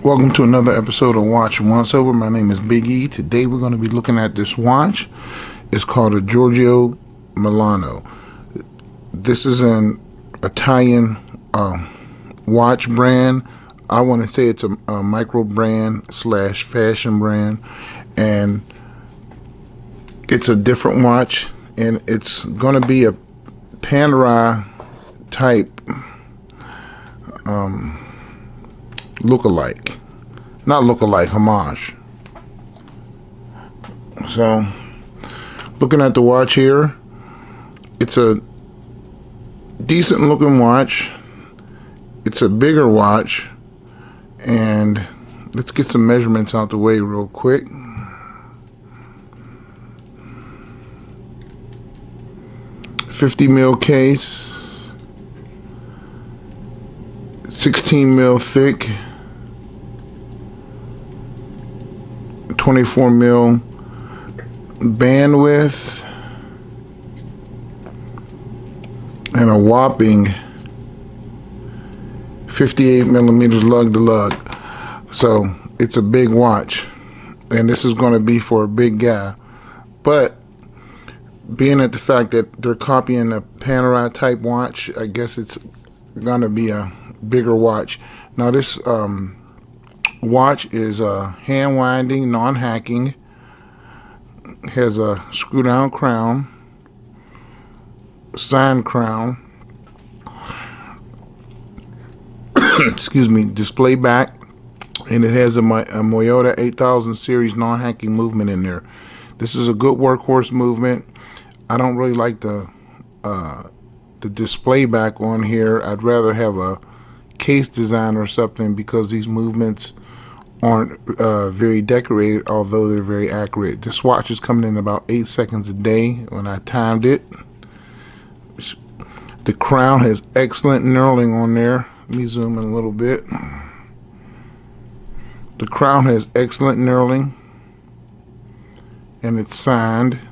Welcome to another episode of Watch Once Over. My name is Big E. Today we're going to be looking at this watch. It's called a Giorgio Milano. This is an Italian watch brand. I want to say it's a micro brand / fashion brand, and it's a different watch, and it's going to be a Panerai type look-alike. Not look-alike, homage. So, looking at the watch here, it's a decent looking watch. It's a bigger watch, and let's get some measurements out the way real quick. $50 mil case, 16 mil thick, 24 mil bandwidth, and a whopping 58 millimeters lug to lug. So it's a big watch, and this is going to be for a big guy. But being at the fact that they're copying a Panerai type watch, I guess it's going to be a bigger watch. Now this watch is hand winding, non-hacking, has a screw down crown, signed crown, excuse me, display back, and it has a Moyota 8000 series non-hacking movement in there. This is a good workhorse movement. I don't really like the display back on here. I'd rather have a case design or something, because these movements aren't very decorated, although they're very accurate. This watch is coming in about 8 seconds a day when I timed it. The crown has excellent knurling on there. Let me zoom in a little bit. The crown has excellent knurling, and it's signed.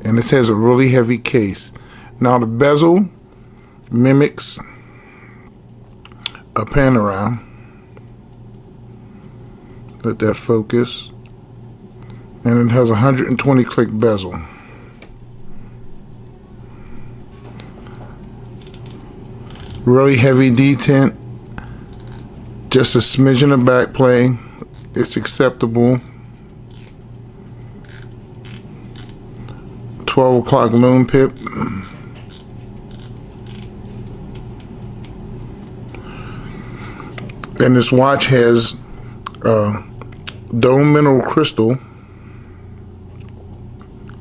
And this has a really heavy case. Now the bezel mimics a Panerai. Let that focus. And it has a 120 click bezel. Really heavy detent. Just a smidgen of back play. It's acceptable. 12 o'clock loom pip. And this watch has dome mineral crystal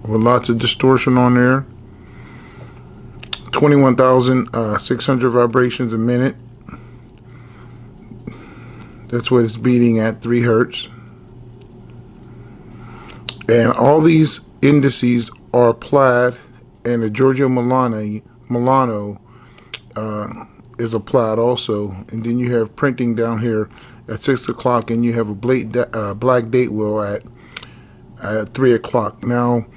with lots of distortion on there. 21,600 vibrations a minute. That's what it's beating at, 3 hertz. And all these indices are applied, and the Giorgio Milano is applied also. And then you have printing down here at 6 o'clock, and you have a black date wheel at 3 o'clock. Now,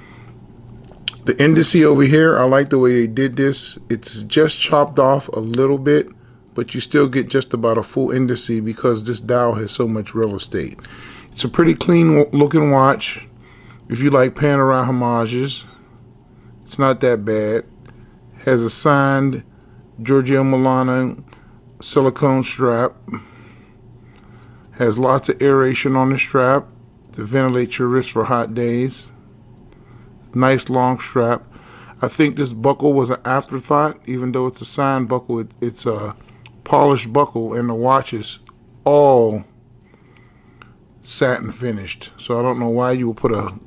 the indice over here, I like the way they did this. It's just chopped off a little bit, but you still get just about a full indice because this dial has so much real estate. It's a pretty clean looking watch. If you like Panerai homages, it's not that bad. Has a signed Giorgio Milano silicone strap. Has lots of aeration on the strap to ventilate your wrist for hot days. Nice long strap. I think this buckle was an afterthought, even though it's a signed buckle. It's a polished buckle, and the watch is all satin finished. So I don't know why you would put a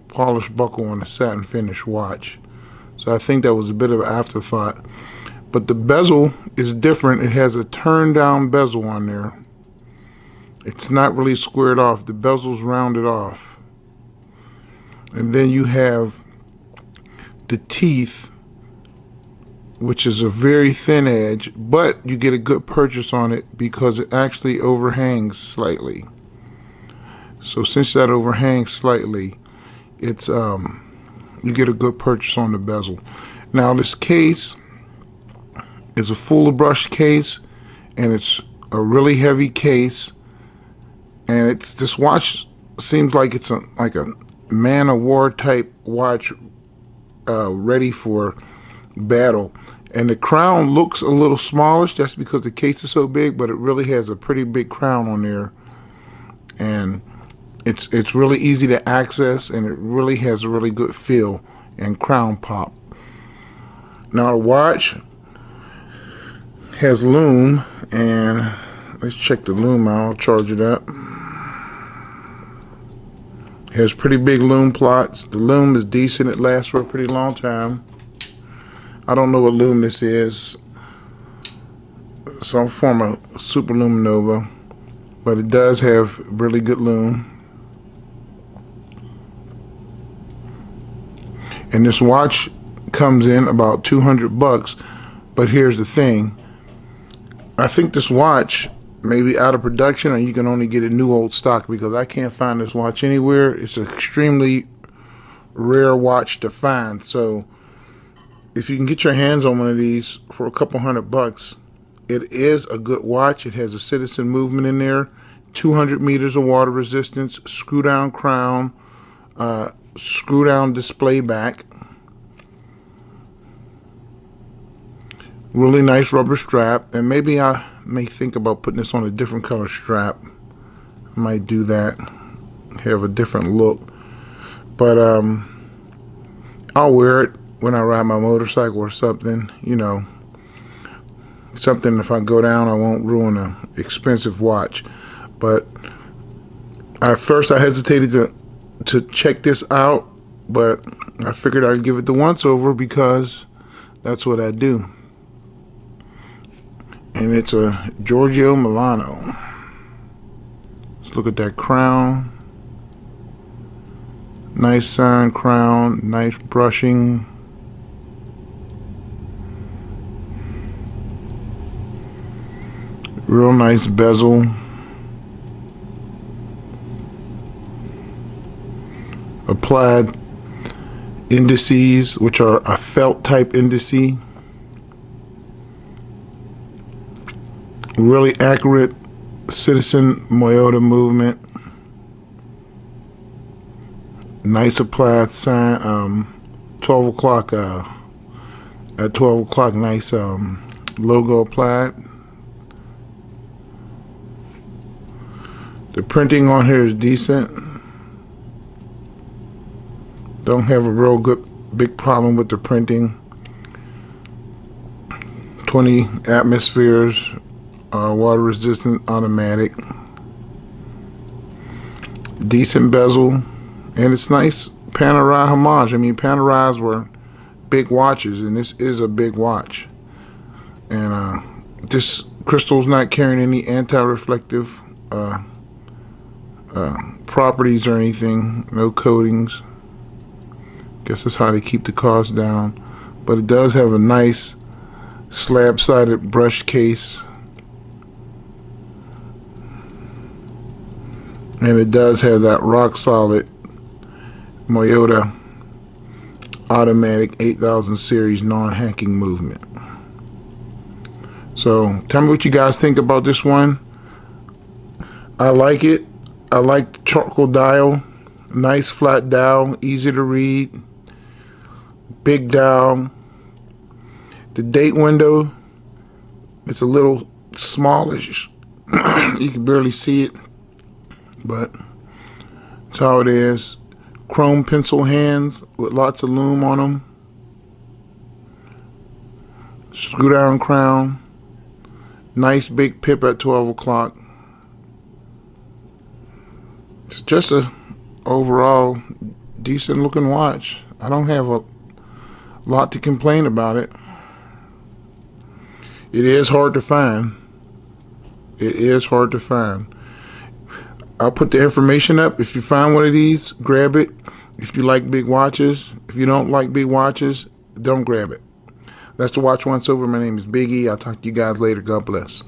polished buckle on a satin finished watch. So I think that was a bit of an afterthought. But the bezel is different. It has a turn down bezel on there. It's not really squared off. The bezel's rounded off. And then you have the teeth, which is a very thin edge, but you get a good purchase on it because it actually overhangs slightly. So since that overhangs slightly, it's you get a good purchase on the bezel. Now this case is a full brushed case. and it's a really heavy case, and it's this watch seems like it's like a man of war type watch, ready for battle. And the crown looks a little smallish just because the case is so big, but it really has a pretty big crown on there, and it's really easy to access, and it really has a really good feel and crown pop. Now the watch has lume, and let's check the lume out. I'll charge it up. It has pretty big lume plots. The lume is decent. It lasts for a pretty long time. I don't know what lume this is. Some form of superluminova, but it does have really good lume. And this watch comes in about $200, but here's the thing. I think this watch may be out of production, or you can only get a new old stock, because I can't find this watch anywhere. It's an extremely rare watch to find. So if you can get your hands on one of these for a couple $100, it is a good watch. It has a citizen movement in there, 200 meters of water resistance, screw down crown, screw down display back, really nice rubber strap, and maybe I may think about putting this on a different color strap. I might do that, have a different look, but I'll wear it when I ride my motorcycle or something, you know, something if I go down I won't ruin an expensive watch. But at first I hesitated to check this out, but I figured I'd give it the once over, because that's what I do. And it's a Giorgio Milano. Let's look at that crown. Nice sign crown, nice brushing. Real nice bezel. Applied indices, which are a felt type indice. Really accurate citizen Moyota movement. Nice applied sign. 12 o'clock. At 12 o'clock, nice logo applied. The printing on here is decent. Don't have a real good big problem with the printing. 20 atmospheres, water resistant, automatic. Decent bezel, and it's nice Panerai homage. I mean, Panerais were big watches, and this is a big watch. And this crystal's not carrying any anti-reflective properties or anything, no coatings. Guess that's how they keep the cost down. But it does have a nice slab-sided brush case, and it does have that rock solid Moyota automatic 8000 series non-hacking movement. So tell me what you guys think about this one. I like it. I like the charcoal dial. Nice flat dial, easy to read. Big dial. The date window, it's a little smallish. You can barely see it, but that's how it is. Chrome pencil hands with lots of lume on them. Screw down crown. Nice big pip at 12 o'clock. It's just a overall decent looking watch. I don't have a lot to complain about it. It is hard to find. It is hard to find. I'll put the information up. If you find one of these, grab it. If you like big watches. If you don't like big watches, don't grab it. That's the Watch Once Over. My name is Big E. I'll talk to you guys later. God bless.